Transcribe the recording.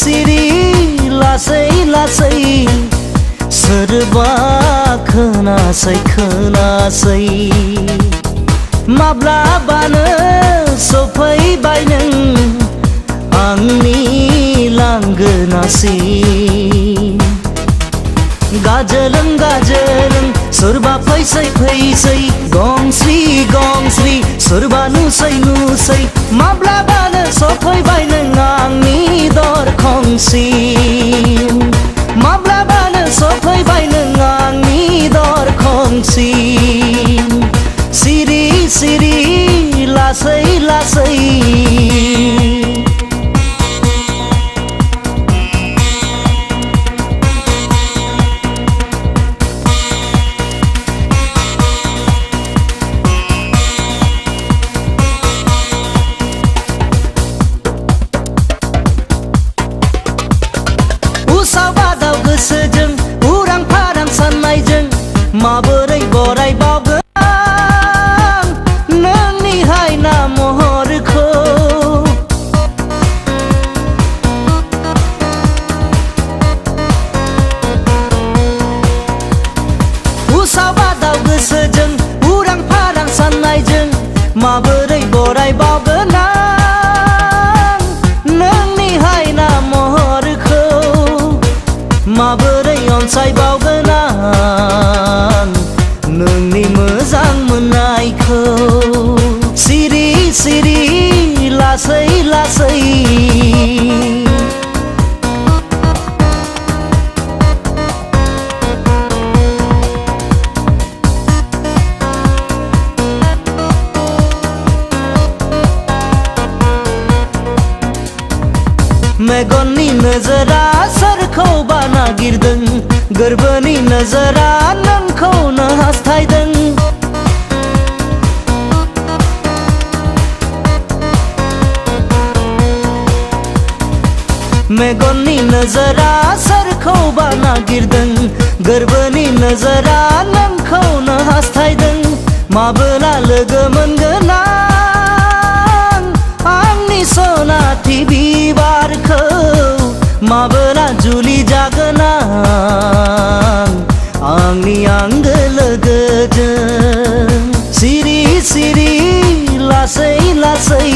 सिरि लासै लासै सोरबा खोनासै खोनासै माब्लाबानो सफैबाय नों आंनि लांगोनासिम गाजोलों गाजोलों सोरबा फैसै फैसै गंस्रि गंस्रि सोरबा नुसै नुसै माब्लाबानो सफैबाय नों आंनि दरखंसिम माब्लाबानो सफैबाय नों आंनि दरखंसिम सिरि सिरि लासै लासै उसाव-बादाव गोसोजों उरां फारां साननायजों माबोरै बरायबावगोन नोंनि हायना महरखौ उसाव-बादाव गोसोजों उरां फारां साननायजों माबोरै बरायबावगोन आं नोंनि हायना महरखौ माबोरै अनसायबावगोन आं नोंनि मोजां मोननायखौ सिरि सिरि लासै लासै मेगननि नोजोरा सोरखौबा नागिरदों गोरबोनि नोजोरा नोंखौनो हास्थायदों मेगननि नोजोरा सोरखौबा नागिरदों गोरबोनि नोजोरा नोंखौनो हास्थायदों माबोला लोगो मोनगोन आंनि सनाथि बिबारखौ माबोला जुलि जागोन आंनि आंगो लोगोजों सिरि सिरि लासै लासै